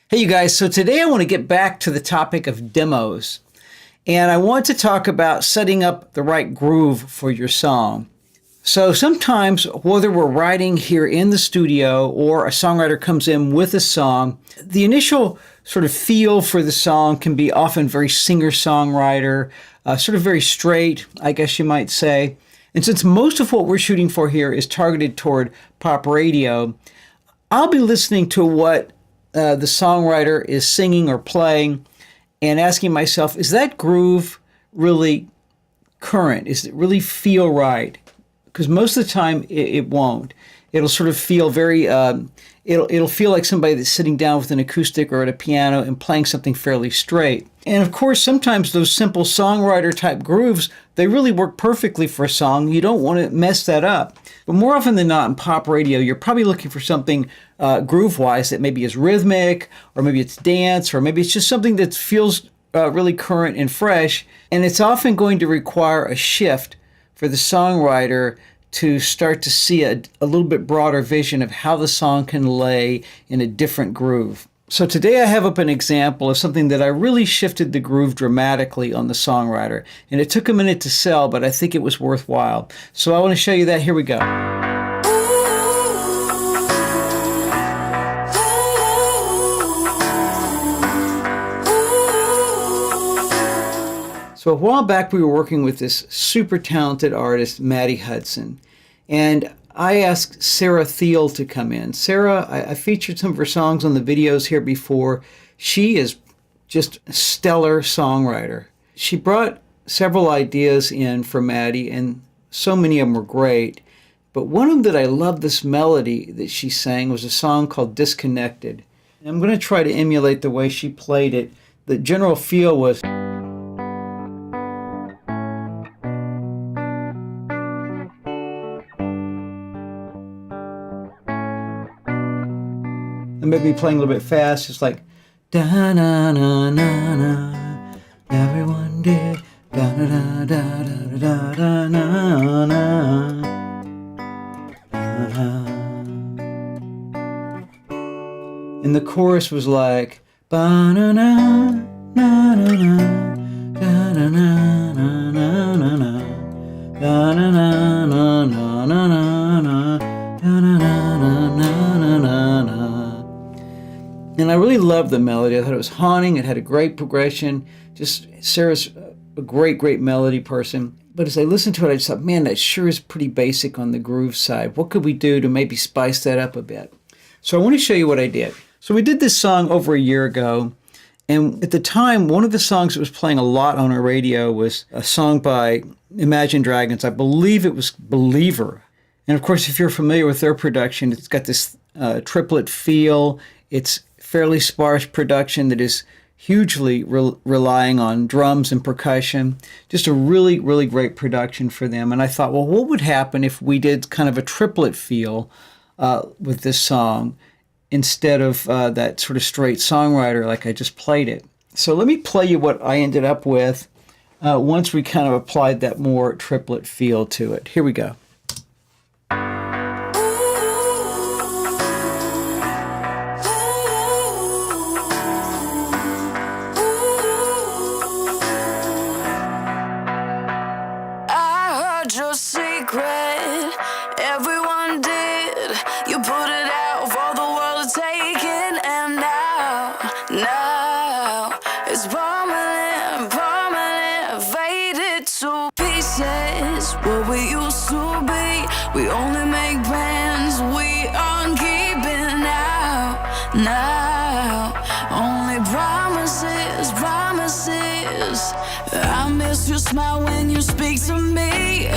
Hey, you guys. So today I want to get back to the topic of demos. And I want to talk about setting up the right groove for your song. So sometimes, whether we're writing here in the studio or a songwriter comes in with a song, the initial sort of feel for the song can be often very singer-songwriter, sort of very straight, I guess you might say. And since most of what we're shooting for here is targeted toward pop radio, I'll be listening to what the songwriter is singing or playing and asking myself, is that groove really current? Does it really feel right? Because most of the time it won't. It'll sort of feel very, it'll feel like somebody that's sitting down with an acoustic or at a piano and playing something fairly straight. And of course, sometimes those simple songwriter type grooves, they really work perfectly for a song. You don't want to mess that up. But more often than not in pop radio, you're probably looking for something groove-wise that maybe is rhythmic, or maybe it's dance, or maybe it's just something that feels really current and fresh. And it's often going to require a shift for the songwriter to start to see a little bit broader vision of how the song can lay in a different groove. So today I have up an example of something that I really shifted the groove dramatically on the songwriter. And it took a minute to sell, but I think it was worthwhile. So I want to show you that. Here we go. So a while back we were working with this super talented artist, Hudson. And I asked Sarah Thiele to come in. Sarah, I featured some of her songs on the videos here before. She is just a stellar songwriter. She brought several ideas in for Maddie, and so many of them were great. But one of them that I loved, this melody that she sang, was a song called Disconnected. And I'm going to try to emulate the way she played it. The general feel was... maybe playing a little bit fast, just like da na na na na. Everyone did da da da da da da na na. And the chorus was like ba na na na na na da na na na na na na da na na na na na na da na na na na na na. And I really loved the melody. I thought it was haunting. It had a great progression. Just Sarah's a great, great melody person. But as I listened to it, I just thought, man, that sure is pretty basic on the groove side. What could we do to maybe spice that up a bit? So I want to show you what I did. So we did this song over a year ago. And at the time, one of the songs that was playing a lot on our radio was a song by Imagine Dragons. I believe it was Believer. And of course, if you're familiar with their production, it's got this triplet feel. It's fairly sparse production that is hugely relying on drums and percussion. Just a really, really great production for them. And I thought, well, what would happen if we did kind of a triplet feel with this song instead of that sort of straight songwriter like I just played it? So let me play you what I ended up with once we kind of applied that more triplet feel to it. Here we go. Your secret, everyone did. You put it out for the world to take in, and now it's permanent, faded to pieces. What we used to be, we only make plans we aren't keeping now. Only promises. I miss your smile when you speak to me.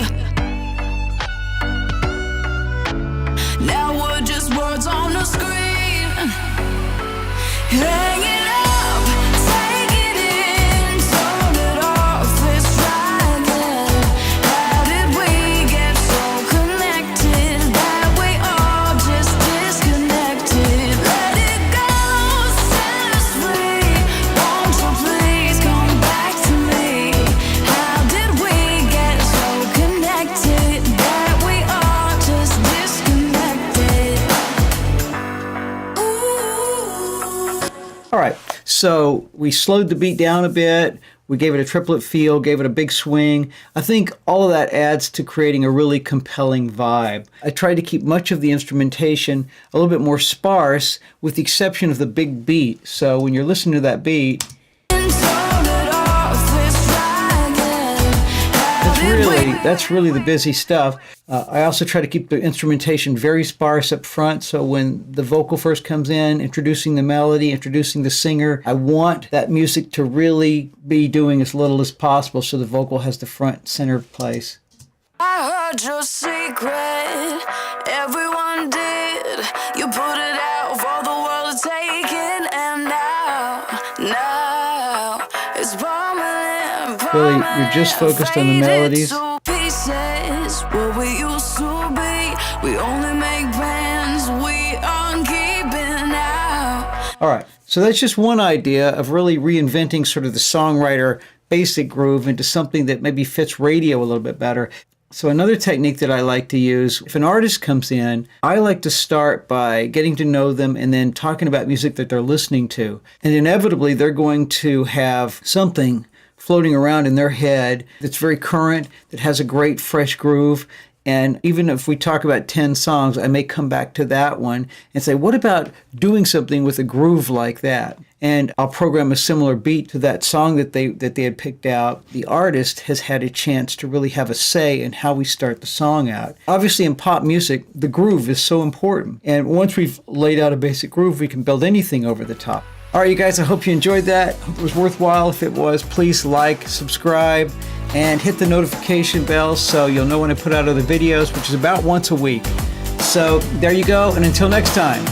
Now we're just words on the screen, hanging up, take it in, turn it off, let's try again. How did we get so connected that we all just disconnected? Let it go, set us free. Won't you please come back to me? How did we get so connected that we all just disconnected? Ooh. All right, so we slowed the beat down a bit. We gave it a triplet feel, gave it a big swing. I think all of that adds to creating a really compelling vibe. I tried to keep much of the instrumentation a little bit more sparse, with the exception of the big beat. So when you're listening to that beat, that's really the busy stuff. I also try to keep the instrumentation very sparse up front, so when the vocal first comes in, introducing the melody, introducing the singer, I want that music to really be doing as little as possible so the vocal has the front center place. I heard your secret, everyone did. You put it out for the world to take it, and now it's permanent. Really, you're just focused on the melodies. Pieces, what we used to be. We only make plans we aren't keeping now. All right, so that's just one idea of really reinventing sort of the songwriter basic groove into something that maybe fits radio a little bit better. So another technique that I like to use, if an artist comes in, I like to start by getting to know them and then talking about music that they're listening to. And inevitably, they're going to have something floating around in their head that's very current, that has a great fresh groove. And even if we talk about 10 songs, I may come back to that one and say, what about doing something with a groove like that? And I'll program a similar beat to that song that they had picked out. The artist has had a chance to really have a say in how we start the song out. Obviously, in pop music, the groove is so important. And once we've laid out a basic groove, we can build anything over the top. All right, you guys, I hope you enjoyed that. Hope it was worthwhile. If it was, please like, subscribe, and hit the notification bell so you'll know when I put out other videos, which is about once a week. So there you go, and until next time.